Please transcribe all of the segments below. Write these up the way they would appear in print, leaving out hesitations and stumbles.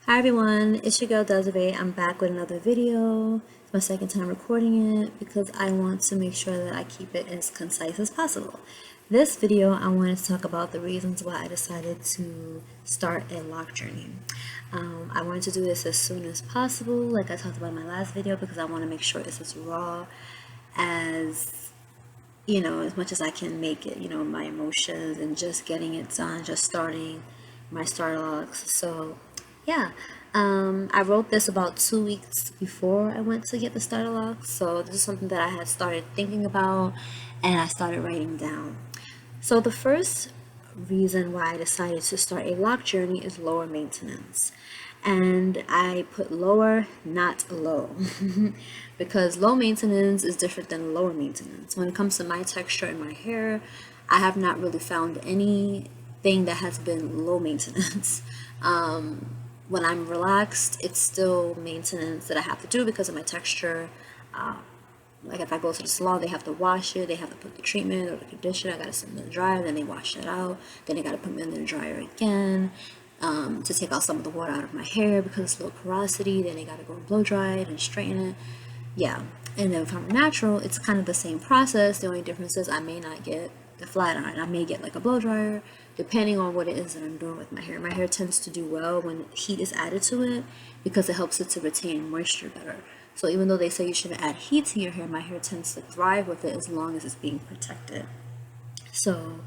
Hi everyone, it's your girl Desiree. I'm back with another video. It's my second time recording it because I want to make sure that I keep it as concise as possible. This video, I wanted to talk about the reasons why I decided to start a lock journey. I wanted to do this as soon as possible, like I talked about in my last video, because I want to make sure it's as raw as as much as I can make it, my emotions and just getting it done, just starting my starter locks. So, yeah, I wrote this about 2 weeks before I went to get the starter locks. So, this is something that I had started thinking about and I started writing down. So, the first reason why I decided to start a lock journey is lower maintenance. And I put lower, not low, because low maintenance is different than lower maintenance. When it comes to my texture and my hair, I have not really found anything that has been low maintenance. When I'm relaxed, it's still maintenance that I have to do because of my texture. Like if I go to the salon, they have to wash it, they have to put the treatment or the conditioner, I gotta send it in the dryer, then they wash it out, then they gotta put me in the dryer again to take out some of the water out of my hair because it's low porosity, then they gotta go and blow dry it and straighten it. Yeah, and then if I'm natural, it's kind of the same process. The only difference is I may not get the flat iron, I may get like a blow dryer, depending on what it is that I'm doing with my hair. My hair tends to do well when heat is added to it because it helps it to retain moisture better. So even though they say you shouldn't add heat to your hair, my hair tends to thrive with it as long as it's being protected. So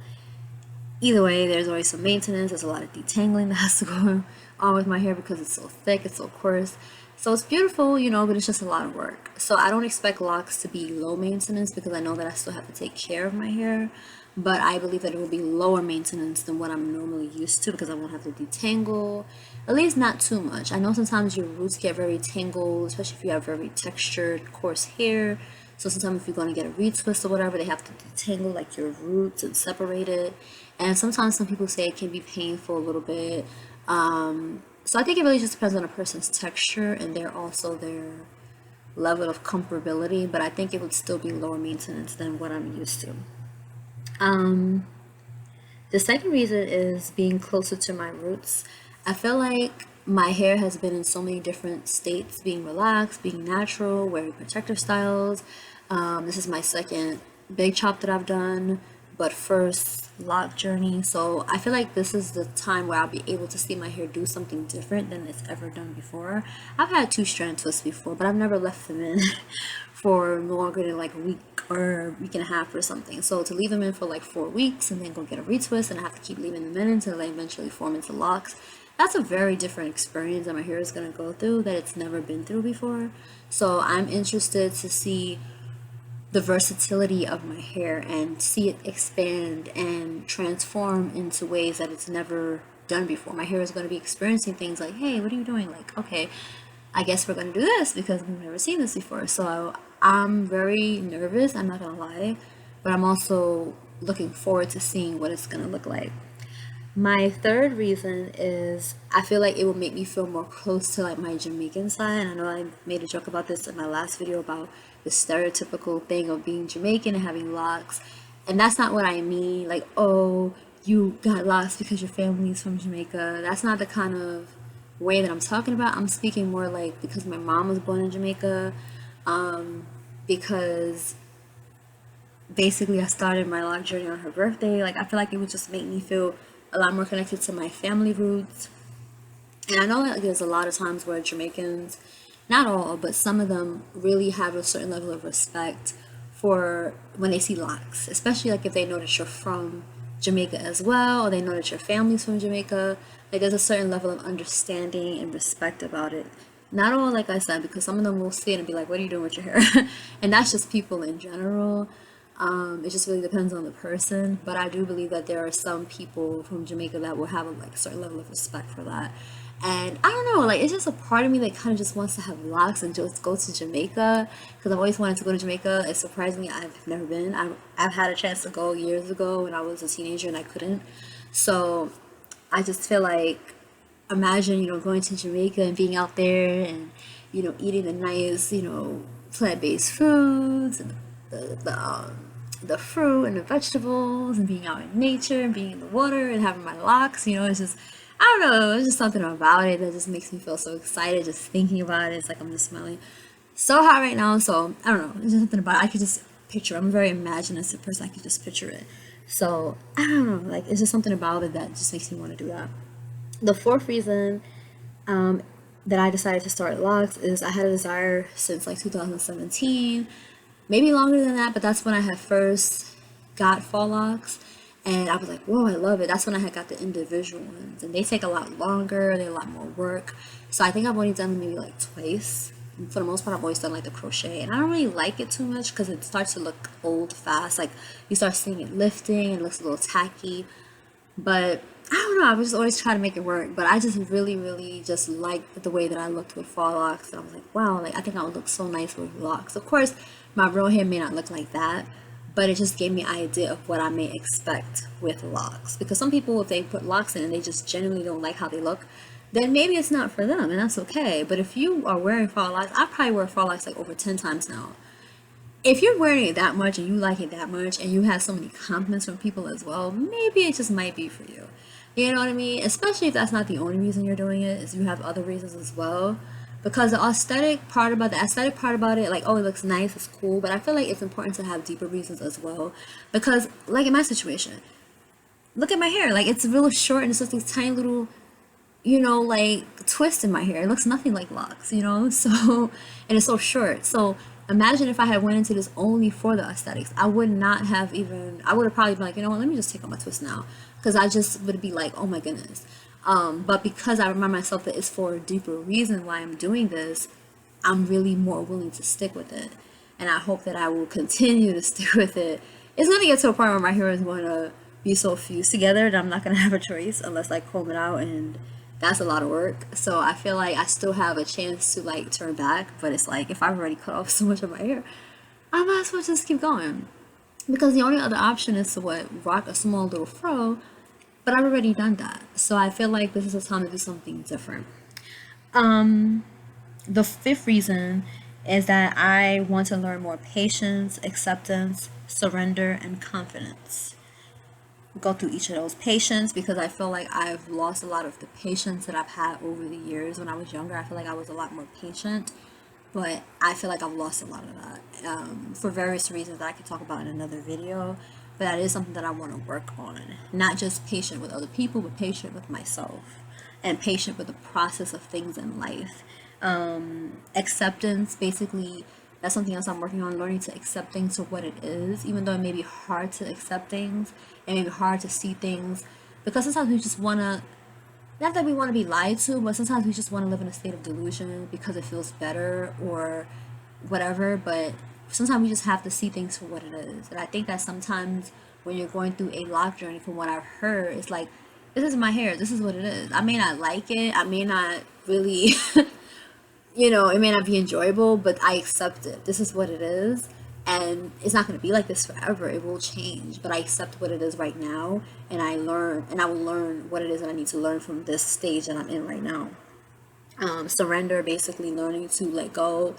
either way, there's always some maintenance. There's a lot of detangling that has to go on with my hair because it's so thick, it's so coarse. So it's beautiful, but it's just a lot of work. So I don't expect locks to be low maintenance because I know that I still have to take care of my hair. But I believe that it will be lower maintenance than what I'm normally used to because I won't have to detangle, at least not too much. I know sometimes your roots get very tangled, especially if you have very textured, coarse hair. So sometimes if you're going to get a retwist or whatever, they have to detangle like your roots and separate it. And sometimes some people say it can be painful a little bit. So I think it really just depends on a person's texture and their level of comfortability. But I think it would still be lower maintenance than what I'm used to. The second reason is being closer to my roots. I feel like my hair has been in so many different states, being relaxed, being natural, wearing protective styles. This is my second big chop that I've done, but first lock journey. So I feel like this is the time where I'll be able to see my hair do something different than it's ever done before. I've had two strand twists before, but I've never left them in for longer than like a week or a week and a half or something. So to leave them in for like 4 weeks and then go get a retwist and I have to keep leaving them in until they eventually form into locks, that's a very different experience that my hair is going to go through that it's never been through before. So I'm interested to see the versatility of my hair and see it expand and transform into ways that it's never done before. My hair is going to be experiencing things like, hey, what are you doing? Like, okay, I guess we're going to do this because we've never seen this before. So I'm very nervous, I'm not going to lie, but I'm also looking forward to seeing what it's going to look like. My third reason is I feel like it will make me feel more close to like my Jamaican side. I know I made a joke about this in my last video about the stereotypical thing of being Jamaican and having locks. And that's not what I mean. Like, oh, you got locks because your family's from Jamaica. That's not the kind of way that I'm talking about. I'm speaking more like because my mom was born in Jamaica, because basically I started my lock journey on her birthday. Like I feel like it would just make me feel a lot more connected to my family roots. And I know that there's a lot of times where Jamaicans, not all, but some of them really have a certain level of respect for when they see locks, especially like if they know that you're from Jamaica as well, or they know that your family's from Jamaica. Like there's a certain level of understanding and respect about it. Not all, like I said, because some of them will see it and be like, "What are you doing with your hair?" And that's just people in general. It just really depends on the person, but I do believe that there are some people from Jamaica that will have a like certain level of respect for that. And I don't know, like it's just a part of me that kind of just wants to have locks and just go to Jamaica because I've always wanted to go to Jamaica. It's surprisingly I've never been. I've had a chance to go years ago when I was a teenager and I couldn't. So I just feel like imagine going to Jamaica and being out there and eating the nice plant-based foods and the fruit and the vegetables and being out in nature and being in the water and having my locks. It's just I don't know, it's just something about it that just makes me feel so excited just thinking about it. It's like I'm just smiling so hot right now. So I don't know, there's just something about it. I could just picture. I'm a very imaginative person. I could just picture it. So I don't know, like it's just something about it that just makes me want to do that. The fourth reason um, that I decided to start locks is I had a desire since like 2017, maybe longer than that, but that's when I had first got fall locks. And I was like, whoa, I love it. That's when I had got the individual ones. And they take a lot longer, they're a lot more work. So I think I've only done them maybe like twice. And for the most part, I've always done like the crochet. And I don't really like it too much because it starts to look old fast. Like you start seeing it lifting, it looks a little tacky. But I don't know, I was just always trying to make it work. But I just really, really just liked the way that I looked with fall locks. And I was like, wow, like I think I would look so nice with locks. Of course, my real hair may not look like that, but it just gave me an idea of what I may expect with locks. Because some people, if they put locks in and they just genuinely don't like how they look, then maybe it's not for them, and that's okay. But if you are wearing fall locks, I probably wear fall locks like over 10 times now. If you're wearing it that much and you like it that much and you have so many compliments from people as well, maybe it just might be for you. You know what I mean? Especially if that's not the only reason you're doing it, is you have other reasons as well. Because the aesthetic part about it, like, oh, it looks nice, it's cool, but I feel like it's important to have deeper reasons as well. Because, like in my situation, look at my hair. Like, it's real short and it's just these tiny little, like twist in my hair. It looks nothing like locks. So, and it's so short. So imagine if I had went into this only for the aesthetics. I would not have even, I would have probably been like, you know what, let me just take out my twist now. Because I just would be like, oh my goodness. But because I remind myself that it's for a deeper reason why I'm doing this, I'm really more willing to stick with it. And I hope that I will continue to stick with it. It's going to get to a point where my hair is going to be so fused together that I'm not going to have a choice unless I comb it out, and that's a lot of work. So I feel like I still have a chance to like turn back, but it's like if I've already cut off so much of my hair, I might as well just keep going. Because the only other option is to rock a small little fro, but I've already done that. So I feel like this is a time to do something different. The fifth reason is that I want to learn more patience, acceptance, surrender, and confidence. Go through each of those. Patience, because I feel like I've lost a lot of the patience that I've had over the years. When I was younger, I feel like I was a lot more patient, but I feel like I've lost a lot of that for various reasons that I could talk about in another video. But that is something that I want to work on. Not just patient with other people, but patient with myself and patient with the process of things in life. Acceptance, basically, that's something else I'm working on, learning to accept things for what it is, even though it may be hard to accept things, it may be hard to see things, because sometimes we just want to, not that we want to be lied to, but sometimes we just want to live in a state of delusion because it feels better or whatever. But sometimes we just have to see things for what it is. And I think that sometimes when you're going through a lock journey, from what I've heard, it's like, this is my hair, this is what it is. I may not like it, I may not really it may not be enjoyable, but I accept it. This is what it is. And it's not going to be like this forever. It will change. But I accept what it is right now. And I will learn what it is that I need to learn from this stage that I'm in right now. Surrender, basically learning to let go.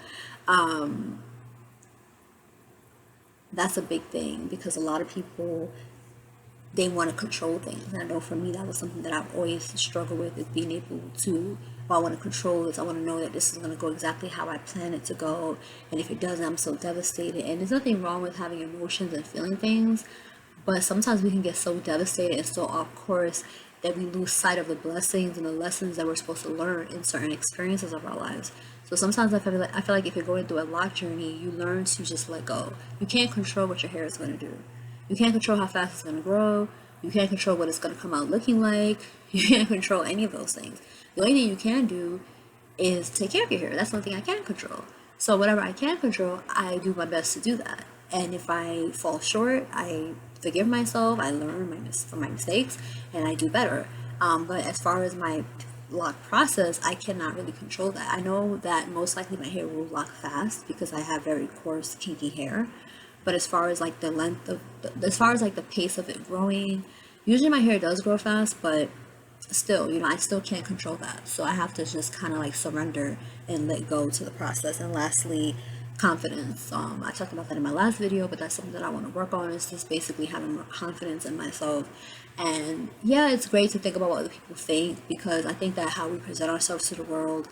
That's a big thing because a lot of people, they want to control things. And I know for me, that was something that I've always struggled with, is being able to, well, I want to control this. I want to know that this is going to go exactly how I plan it to go. And if it doesn't, I'm so devastated. And there's nothing wrong with having emotions and feeling things. But sometimes we can get so devastated and so off course that we lose sight of the blessings and the lessons that we're supposed to learn in certain experiences of our lives. So sometimes I feel like if you're going through a lock journey, you learn to just let go. You can't control what your hair is going to do. You can't control how fast it's going to grow. You can't control what it's going to come out looking like. You can't control any of those things. The only thing you can do is take care of your hair. That's the only thing I can control. So whatever I can control, I do my best to do that. And if I fall short, I forgive myself. I learn from my mistakes, and I do better. But as far as my lock process, I cannot really control that. I know that most likely my hair will lock fast because I have very coarse, kinky hair. But as far as like the length of, as far as like the pace of it growing, usually my hair does grow fast, but still, I still can't control that. So I have to just kind of like surrender and let go to the process. And lastly, confidence. I talked about that in my last video, but that's something that I want to work on, is just basically having more confidence in myself. And yeah, it's great to think about what other people think, because I think that how we present ourselves to the world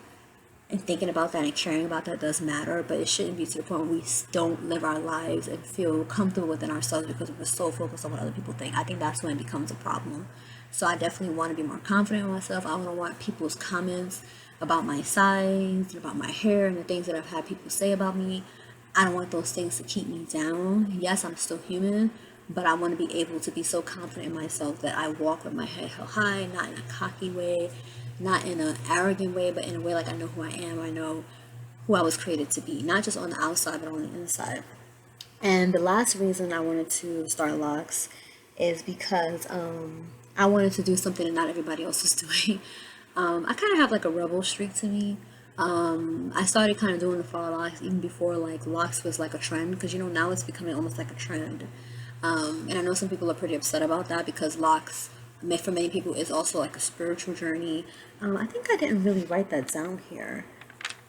and thinking about that and caring about that does matter, but it shouldn't be to the point where we don't live our lives and feel comfortable within ourselves because we're so focused on what other people think. I think that's when it becomes a problem. So I definitely want to be more confident in myself. I don't want people's comments about my size, about my hair, and the things that I've had people say about me. I don't want those things to keep me down. Yes, I'm still human, but I want to be able to be so confident in myself that I walk with my head held high, not in a cocky way, not in an arrogant way, but in a way like I know who I am. I know who I was created to be, not just on the outside, but on the inside. And the last reason I wanted to start locks is because I wanted to do something that not everybody else was doing. I kind of have like a rebel streak to me. I started kind of doing the fall locks even before like locks was like a trend, because you know now it's becoming almost like a trend. And I know some people are pretty upset about that, because locks for many people is also like a spiritual journey. I think I didn't really write that down here,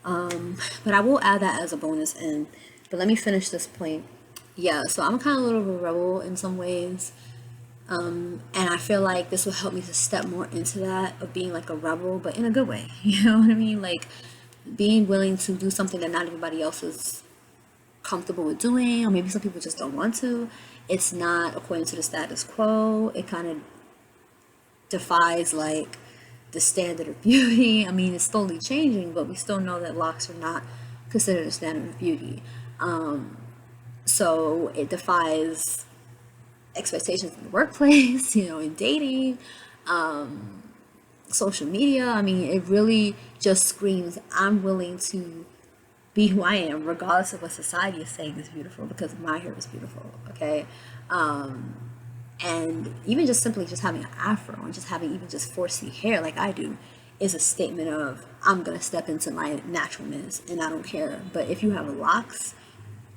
but I will add that as a bonus in. But let me finish this point. Yeah, so I'm kind of a little bit of a rebel in some ways. And I feel like this will help me to step more into that of being like a rebel, but in a good way. You know what I mean? Like being willing to do something that not everybody else is comfortable with doing, or maybe some people just don't want to. It's not according to the status quo. It kind of defies like the standard of beauty. I mean, it's slowly changing, but we still know that locks are not considered a standard of beauty. So it defies expectations in the workplace, you know, in dating, social media. I mean, it really just screams, I'm willing to be who I am, regardless of what society is saying is beautiful, because my hair is beautiful, okay? And even just simply just having an afro and just having even just 4C hair like I do is a statement of, I'm gonna step into my naturalness and I don't care. But if you have locks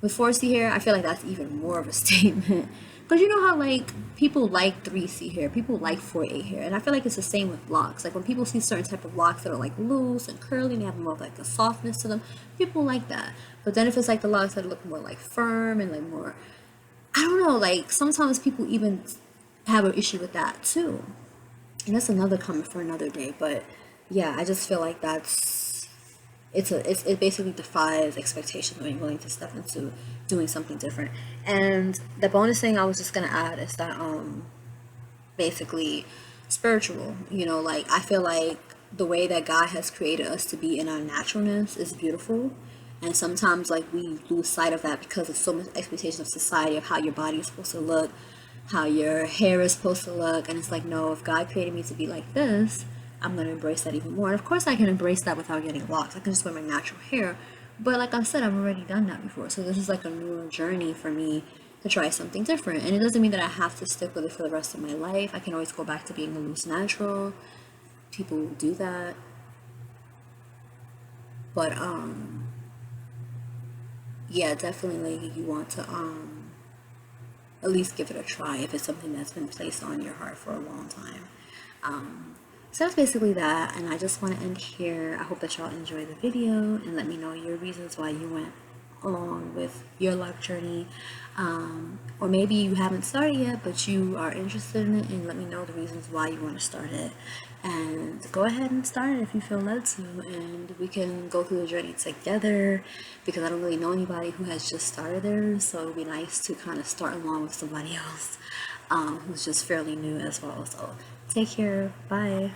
with 4C hair, I feel like that's even more of a statement. Because you know how like people like 3C hair, people like 4A hair, and I feel like it's the same with locks. Like when people see certain type of locks that are like loose and curly and they have more of like a softness to them, people like that. But then if it's like the locks that look more like firm and like more, I don't know, like sometimes people even have an issue with that too. And that's another comment for another day. But yeah, I just feel like it basically defies expectations when you're willing to step into doing something different. And the bonus thing I was just gonna add is that basically spiritual. You know, like I feel like the way that God has created us to be in our naturalness is beautiful. And sometimes like we lose sight of that because of so much expectation of society of how your body is supposed to look, how your hair is supposed to look. And it's like, no, if God created me to be like this, I'm going to embrace that even more. And of course I can embrace that without getting locks. I can just wear my natural hair. But like I said, I've already done that before. So this is like a newer journey for me to try something different. And it doesn't mean that I have to stick with it for the rest of my life. I can always go back to being a loose natural. People do that. But yeah, definitely you want to at least give it a try if it's something that's been placed on your heart for a long time. So that's basically that, and I just want to end here. I hope that y'all enjoy the video and let me know your reasons why you went along with your life journey, or maybe you haven't started yet but you are interested in it, and let me know the reasons why you want to start it, and go ahead and start it if you feel led to, and we can go through the journey together, because I don't really know anybody who has just started theirs, so it would be nice to kind of start along with somebody else who's just fairly new as well. So take care, bye.